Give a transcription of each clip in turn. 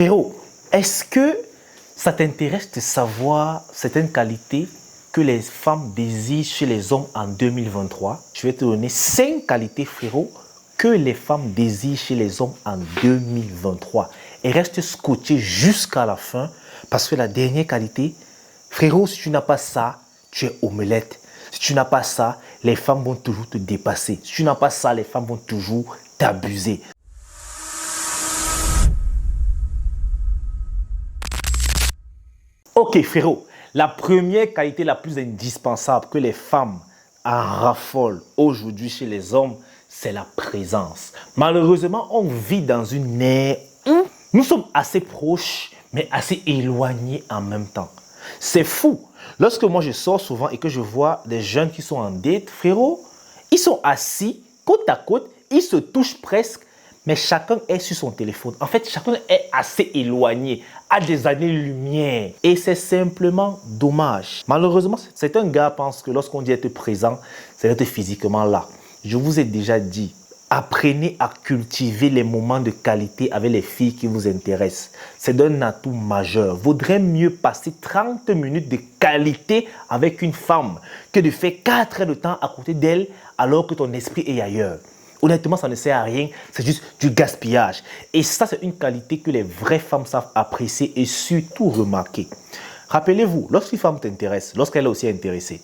Frérot, est-ce que ça t'intéresse de savoir certaines qualités que les femmes désirent chez les hommes en 2023? Je vais te donner 5 qualités, frérot, que les femmes désirent chez les hommes en 2023. Et reste scotché jusqu'à la fin, parce que la dernière qualité, frérot, si tu n'as pas ça, tu es omelette. Si tu n'as pas ça, les femmes vont toujours te dépasser. Si tu n'as pas ça, les femmes vont toujours t'abuser. Ok frérot, la première qualité la plus indispensable que les femmes en raffolent aujourd'hui chez les hommes, c'est la présence. Malheureusement, on vit dans une ère où nous sommes assez proches, mais assez éloignés en même temps. C'est fou. Lorsque moi je sors souvent et que je vois des jeunes qui sont en date, frérot, ils sont assis côte à côte, ils se touchent presque, mais chacun est sur son téléphone. En fait, chacun est assez éloigné, à des années-lumière. Et c'est simplement dommage. Malheureusement, certains gars pensent que lorsqu'on dit être présent, c'est être physiquement là. Je vous ai déjà dit, apprenez à cultiver les moments de qualité avec les filles qui vous intéressent. C'est d'un atout majeur. Vaudrait mieux passer 30 minutes de qualité avec une femme que de faire 4 heures de temps à côté d'elle alors que ton esprit est ailleurs. Honnêtement, ça ne sert à rien, c'est juste du gaspillage. Et ça, c'est une qualité que les vraies femmes savent apprécier et surtout remarquer. Rappelez-vous, lorsqu'une femme t'intéresse, lorsqu'elle est aussi intéressée,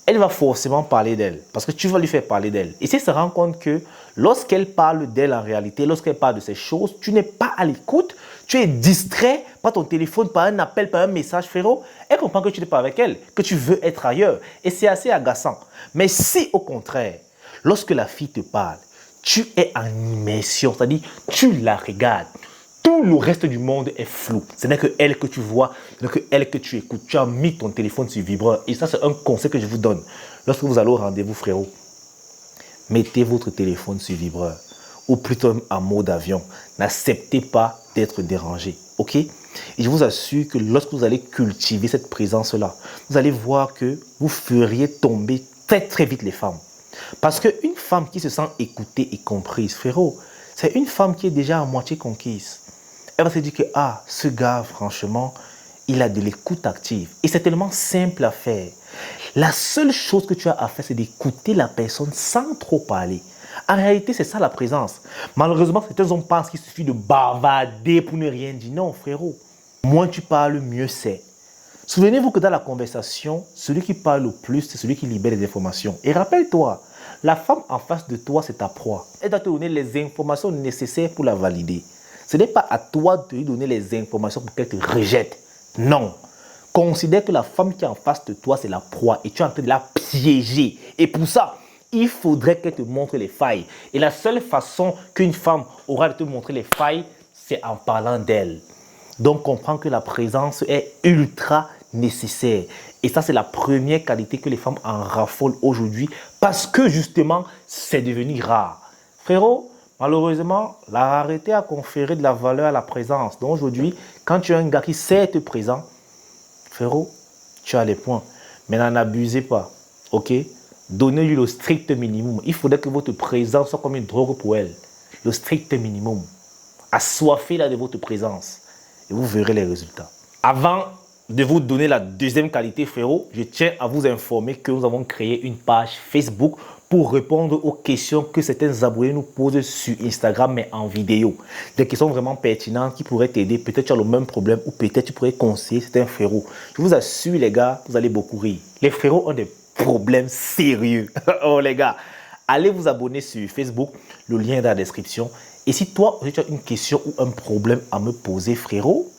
elle va forcément parler d'elle, parce que tu vas lui faire parler d'elle. Et si elle se rend compte que lorsqu'elle parle d'elle en réalité, lorsqu'elle parle de ces choses, tu n'es pas à l'écoute, tu es distrait par ton téléphone, par un appel, par un message, frérot, elle comprend que tu n'es pas avec elle, que tu veux être ailleurs. Et c'est assez agaçant. Mais si au contraire, lorsque la fille te parle, tu es en immersion, c'est-à-dire tu la regardes. Tout le reste du monde est flou. Ce n'est que elle que tu vois, ce n'est que elle que tu écoutes. Tu as mis ton téléphone sur vibreur. Et ça, c'est un conseil que je vous donne. Lorsque vous allez au rendez-vous, frérot, mettez votre téléphone sur vibreur. Ou plutôt en mode avion. N'acceptez pas d'être dérangé. OK? Et je vous assure que lorsque vous allez cultiver cette présence-là, vous allez voir que vous feriez tomber très très vite les femmes. Parce qu'une femme qui se sent écoutée et comprise, frérot, c'est une femme qui est déjà à moitié conquise. Elle va se dire que, ah, ce gars, franchement, il a de l'écoute active. Et c'est tellement simple à faire. La seule chose que tu as à faire, c'est d'écouter la personne sans trop parler. En réalité, c'est ça la présence. Malheureusement, certains hommes pensent qu'il suffit de bavarder pour ne rien dire. Non, frérot. Moins tu parles, mieux c'est. Souvenez-vous que dans la conversation, celui qui parle le plus, c'est celui qui libère les informations. Et rappelle-toi, la femme en face de toi, c'est ta proie. Elle doit te donner les informations nécessaires pour la valider. Ce n'est pas à toi de lui donner les informations pour qu'elle te rejette. Non. Considère que la femme qui est en face de toi, c'est la proie et tu es en train de la piéger. Et pour ça, il faudrait qu'elle te montre les failles. Et la seule façon qu'une femme aura de te montrer les failles, c'est en parlant d'elle. Donc, comprends que la présence est ultra nécessaire. Et ça, c'est la première qualité que les femmes en raffolent aujourd'hui parce que justement, c'est devenu rare. Frérot, malheureusement, la rareté a conféré de la valeur à la présence. Donc aujourd'hui, quand tu as un gars qui sait être présent, frérot, tu as les points. Mais n'en abusez pas, ok? Donnez-lui le strict minimum. Il faudrait que votre présence soit comme une drogue pour elle. Le strict minimum. Assoiffez-la de votre présence. Et vous verrez les résultats. Avant de vous donner la deuxième qualité, frérot, je tiens à vous informer que nous avons créé une page Facebook pour répondre aux questions que certains abonnés nous posent sur Instagram, mais en vidéo. Des questions vraiment pertinentes qui pourraient t'aider. Peut-être tu as le même problème ou peut-être tu pourrais conseiller certains frérots. Je vous assure, les gars, vous allez beaucoup rire. Les frérots ont des problèmes sérieux. Oh les gars, allez vous abonner sur Facebook, le lien est dans la description. Et si toi, tu as une question ou un problème à me poser, frérot,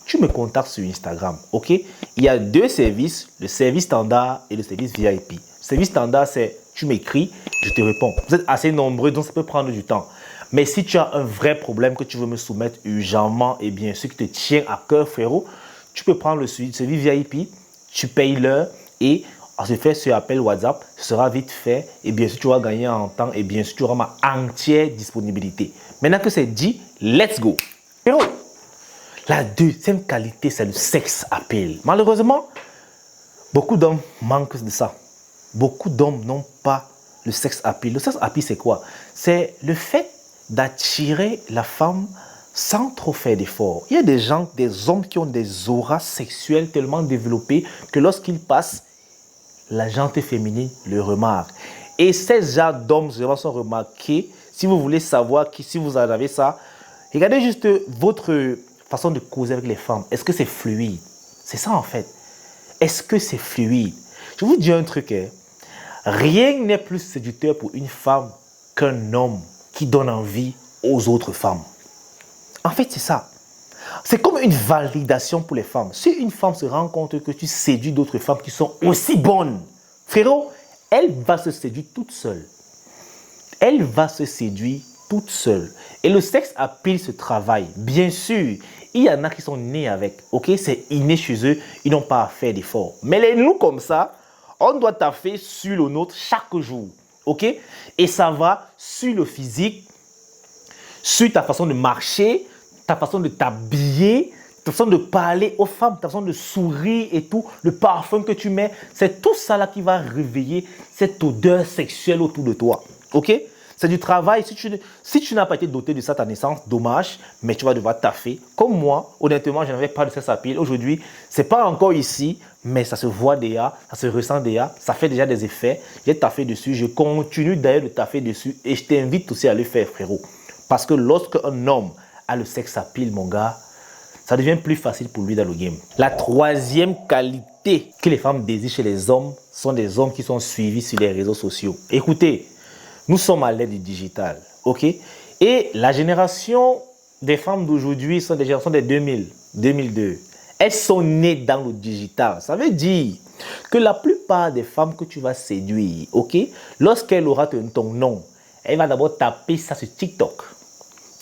tu me contactes sur Instagram, ok? Il y a 2 services, le service standard et le service VIP. Le service standard, c'est tu m'écris, je te réponds. Vous êtes assez nombreux, donc ça peut prendre du temps. Mais si tu as un vrai problème que tu veux me soumettre urgemment, et bien ce qui te tient à cœur, frérot, tu peux prendre le service VIP, tu payes l'heure et on se fait ce appel WhatsApp, ce sera vite fait. Et bien sûr, tu vas gagner en temps et bien sûr, tu auras ma entière disponibilité. Maintenant que c'est dit, let's go. Frérot, la deuxième qualité, c'est le sex appeal. Malheureusement, beaucoup d'hommes manquent de ça. Beaucoup d'hommes n'ont pas le sex appeal. Le sex appeal, c'est quoi? C'est le fait d'attirer la femme sans trop faire d'efforts. Il y a des gens, des hommes qui ont des auras sexuelles tellement développées que lorsqu'ils passent, la gente féminine le remarque. Et ces genres d'hommes sont remarqués. Si vous voulez savoir si vous en avez ça, regardez juste votre façon de causer avec les femmes. Est-ce que c'est fluide? C'est ça en fait. Est-ce que c'est fluide? Je vous dis un truc. Rien n'est plus séducteur pour une femme qu'un homme qui donne envie aux autres femmes. En fait, c'est ça. C'est comme une validation pour les femmes. Si une femme se rend compte que tu séduis d'autres femmes qui sont aussi bonnes, frérot, elle va se séduire toute seule. Elle va se séduire toute seule. Et le sexe appeal ce travail. Bien sûr, il y en a qui sont nés avec. Ok, c'est inné chez eux. Ils n'ont pas à faire d'efforts. Mais les nous comme ça, on doit taffer sur le nôtre chaque jour. Ok? Et ça va sur le physique, sur ta façon de marcher, ta façon de t'habiller, ta façon de parler aux femmes, ta façon de sourire et tout, le parfum que tu mets. C'est tout ça là qui va réveiller cette odeur sexuelle autour de toi. Ok? C'est du travail. Si tu n'as pas été doté de ça à ta naissance, dommage, mais tu vas devoir taffer. Comme moi, honnêtement, je n'avais pas de sexe à pile. Aujourd'hui, ce n'est pas encore ici, mais ça se voit déjà, ça se ressent déjà, ça fait déjà des effets. J'ai taffé dessus, je continue d'ailleurs de taffer dessus et je t'invite aussi à le faire, frérot. Parce que lorsque un homme a le sexe à pile, mon gars, ça devient plus facile pour lui dans le game. La troisième qualité que les femmes désirent chez les hommes sont des hommes qui sont suivis sur les réseaux sociaux. Écoutez, nous sommes à l'ère du digital, ok? Et la génération des femmes d'aujourd'hui sont des générations des 2000, 2002. Elles sont nées dans le digital. Ça veut dire que la plupart des femmes que tu vas séduire, ok? Lorsqu'elle aura ton nom, elle va d'abord taper ça sur TikTok,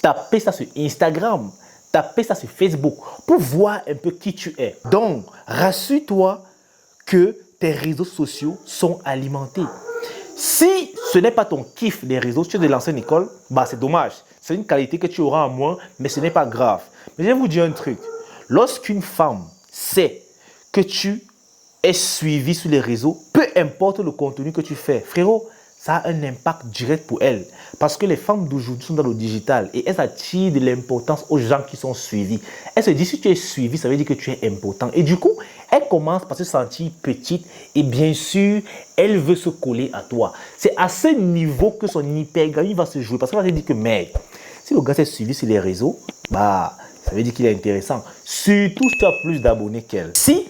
taper ça sur Instagram, taper ça sur Facebook pour voir un peu qui tu es. Donc, rassure-toi que tes réseaux sociaux sont alimentés. Si ce n'est pas ton kiff des réseaux, si tu es de l'ancienne école, bah c'est dommage. C'est une qualité que tu auras en moins, mais ce n'est pas grave. Mais je vais vous dire un truc. Lorsqu'une femme sait que tu es suivi sur les réseaux, peu importe le contenu que tu fais, frérot, ça a un impact direct pour elle. Parce que les femmes d'aujourd'hui sont dans le digital et elles attirent de l'importance aux gens qui sont suivis. Elles se disent, si tu es suivi, ça veut dire que tu es important. Et du coup, elle commence par se sentir petite et bien sûr, elle veut se coller à toi. C'est à ce niveau que son hypergamie va se jouer. Parce qu'elle va se dire que, mec, si le gars s'est suivi sur les réseaux, bah, ça veut dire qu'il est intéressant. Surtout si tu as plus d'abonnés qu'elle. Si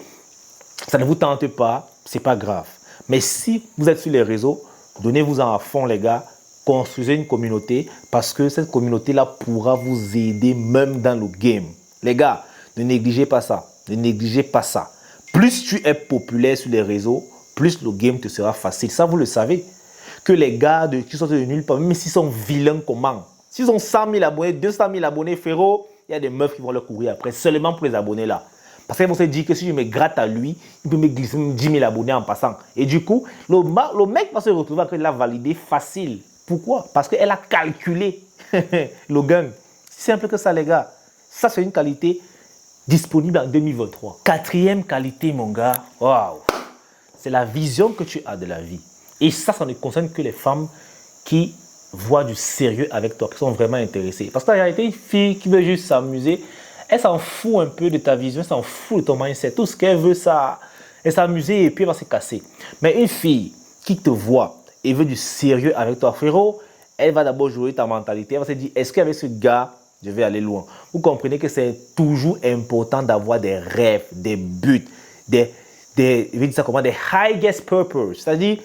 ça ne vous tente pas, c'est pas grave. Mais si vous êtes sur les réseaux, donnez-vous-en à fond, les gars. Construisez une communauté parce que cette communauté-là pourra vous aider même dans le game. Les gars, ne négligez pas ça. Ne négligez pas ça. Plus tu es populaire sur les réseaux, plus le game te sera facile. Ça, vous le savez. Que les gars qui sont de nulle part, même s'ils sont vilains comment. S'ils ont 100 000 abonnés, 200 000 abonnés, frérot, il y a des meufs qui vont leur courir après, seulement pour les abonnés là. Parce qu'elles vont se dire que si je me gratte à lui, il peut me glisser 10 000 abonnés en passant. Et du coup, le mec va se retrouver avec la validé facile. Pourquoi? Parce qu'elle a calculé le gain. C'est simple que ça, les gars. Ça, c'est une qualité disponible en 2023. Quatrième qualité, mon gars, waouh, c'est la vision que tu as de la vie. Et ça ne concerne que les femmes qui voient du sérieux avec toi, qui sont vraiment intéressées. Parce que la réalité, une fille qui veut juste s'amuser, elle s'en fout un peu de ta vision, elle s'en fout de ton mindset. Tout ce qu'elle veut, ça, elle s'amuser et puis elle va se casser. Mais une fille qui te voit et veut du sérieux avec toi, frérot, elle va d'abord jouer ta mentalité. Elle va se dire, est-ce qu'avec ce gars, je vais aller loin? Vous comprenez que c'est toujours important d'avoir des rêves, des buts, des highest purpose, c'est-à-dire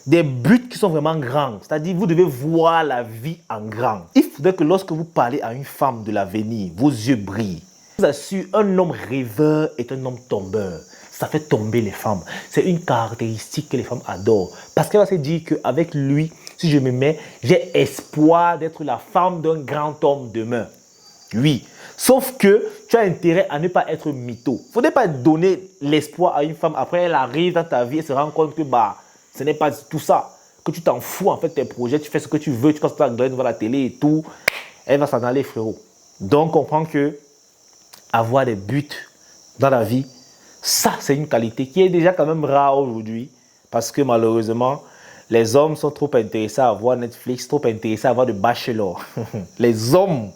des buts qui sont vraiment grands. C'est-à-dire, vous devez voir la vie en grand. Il faudrait que lorsque vous parlez à une femme de l'avenir, vos yeux brillent. Je vous assure, un homme rêveur est un homme tombeur. Ça fait tomber les femmes. C'est une caractéristique que les femmes adorent. Parce qu'elle va se dire qu'avec lui, si je me mets, j'ai espoir d'être la femme d'un grand homme demain. Oui. Sauf que tu as intérêt à ne pas être mytho. Il ne faudrait pas donner l'espoir à une femme. Après, elle arrive dans ta vie et se rend compte que ce n'est pas tout ça. Que tu t'en fous en fait tes projets. Tu fais ce que tu veux. Tu passes ta gueule devant la télé et tout. Elle va s'en aller, frérot. Donc, comprends que avoir des buts dans la vie, ça, c'est une qualité qui est déjà quand même rare aujourd'hui. Parce que malheureusement, les hommes sont trop intéressés à voir Netflix, trop intéressés à voir de Bachelor. Les hommes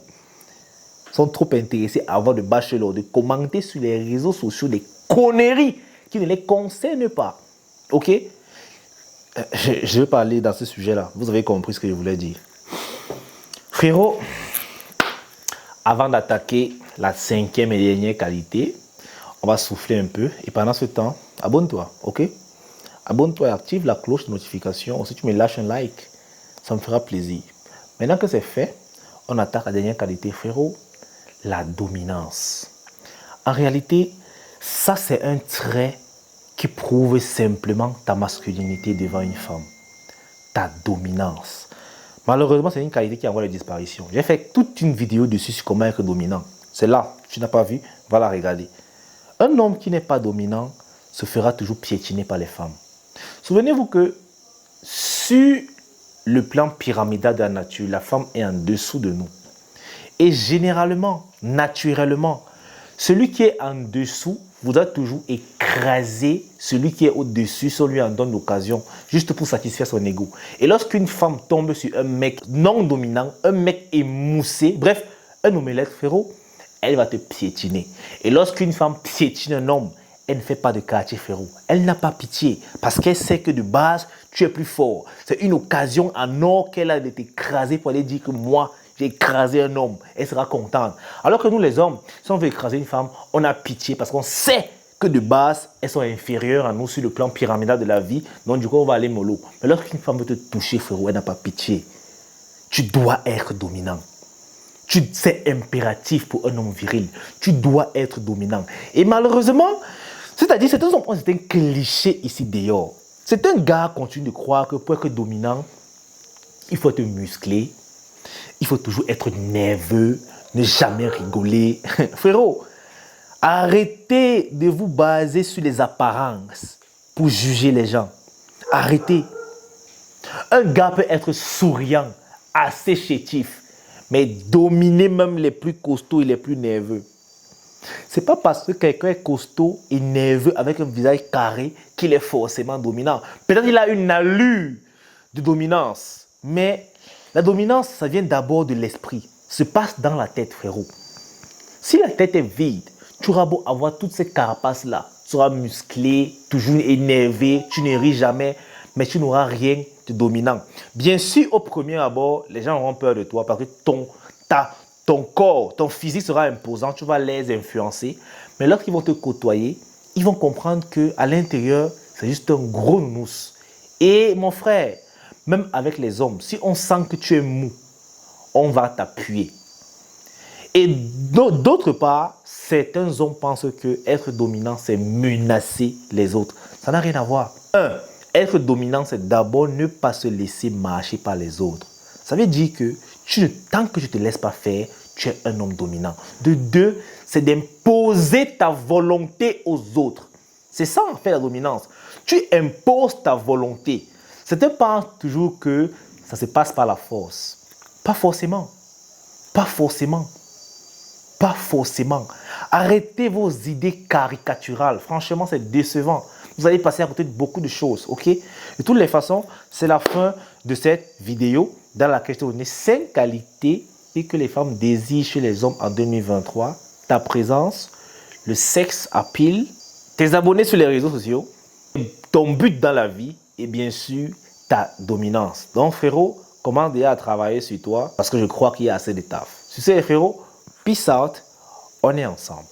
sont trop intéressés à avoir de bachelor, de commenter sur les réseaux sociaux des conneries qui ne les concernent pas. Ok? Je vais parler dans ce sujet-là. Vous avez compris ce que je voulais dire. Frérot, avant d'attaquer la 5e et dernière qualité, on va souffler un peu. Et pendant ce temps, abonne-toi, ok? Abonne-toi et active la cloche de notification. Si tu me lâches un like, ça me fera plaisir. Maintenant que c'est fait, on attaque la dernière qualité, frérot, la dominance. En réalité, ça c'est un trait qui prouve simplement ta masculinité devant une femme. Ta dominance. Malheureusement, c'est une qualité qui envoie la disparition. J'ai fait toute une vidéo dessus sur comment être dominant. C'est là, tu n'as pas vu, va la regarder. Un homme qui n'est pas dominant se fera toujours piétiner par les femmes. Souvenez-vous que sur le plan pyramidal de la nature, la femme est en dessous de nous. Et généralement, naturellement, celui qui est en dessous voudra toujours écraser celui qui est au-dessus si on lui en donne l'occasion, juste pour satisfaire son ego. Et lorsqu'une femme tombe sur un mec non dominant, un mec émoussé, bref, un omelette, frérot, elle va te piétiner. Et lorsqu'une femme piétine un homme, elle ne fait pas de quartier, frérot. Elle n'a pas pitié parce qu'elle sait que de base, tu es plus fort. C'est une occasion en or qu'elle a de t'écraser pour aller dire que moi, j'ai écrasé un homme. Elle sera contente. Alors que nous, les hommes, si on veut écraser une femme, on a pitié parce qu'on sait que de base, elles sont inférieures à nous sur le plan pyramidal de la vie. Donc, du coup, on va aller mollo. Mais lorsqu'une femme veut te toucher, frérot, elle n'a pas pitié. Tu dois être dominant. C'est impératif pour un homme viril. Tu dois être dominant. Et malheureusement, c'est-à-dire, c'est un cliché ici dehors. C'est un gars qui continue de croire que pour être dominant, il faut être musclé, il faut toujours être nerveux, ne jamais rigoler. Frérot, arrêtez de vous baser sur les apparences pour juger les gens. Arrêtez. Un gars peut être souriant, assez chétif, mais dominer même les plus costauds et les plus nerveux. C'est pas parce que quelqu'un est costaud et nerveux avec un visage carré qu'il est forcément dominant. Peut-être qu'il a une allure de dominance, mais la dominance, ça vient d'abord de l'esprit. Ça se passe dans la tête, frérot. Si la tête est vide, tu auras beau avoir toutes ces carapaces-là. Tu seras musclé, toujours énervé, tu ne ris jamais, mais tu n'auras rien de dominant. Bien sûr, au premier abord, les gens auront peur de toi parce que ton corps, ton physique sera imposant, tu vas les influencer. Mais lorsqu'ils vont te côtoyer, ils vont comprendre qu'à l'intérieur, c'est juste un gros nounours. Et mon frère, même avec les hommes, si on sent que tu es mou, on va t'appuyer. Et d'autre part, certains hommes pensent que être dominant, c'est menacer les autres. Ça n'a rien à voir. Être dominant, c'est d'abord ne pas se laisser marcher par les autres. Ça veut dire que tant que tu ne te laisses pas faire, tu es un homme dominant. De deux, c'est d'imposer ta volonté aux autres. C'est ça en fait la dominance. Tu imposes ta volonté. Certains pensent toujours que ça se passe par la force. Pas forcément. Pas forcément. Pas forcément. Arrêtez vos idées caricaturales. Franchement, c'est décevant. Vous allez passer à côté de beaucoup de choses, ok? De toutes les façons, c'est la fin de cette vidéo dans laquelle je te donne 5 qualités que les femmes désirent chez les hommes en 2023. Ta présence, le sexe à pile, tes abonnés sur les réseaux sociaux, ton but dans la vie et bien sûr, ta dominance. Donc frérot, commence déjà à travailler sur toi parce que je crois qu'il y a assez de taf. Sur ce les frérots, peace out, on est ensemble.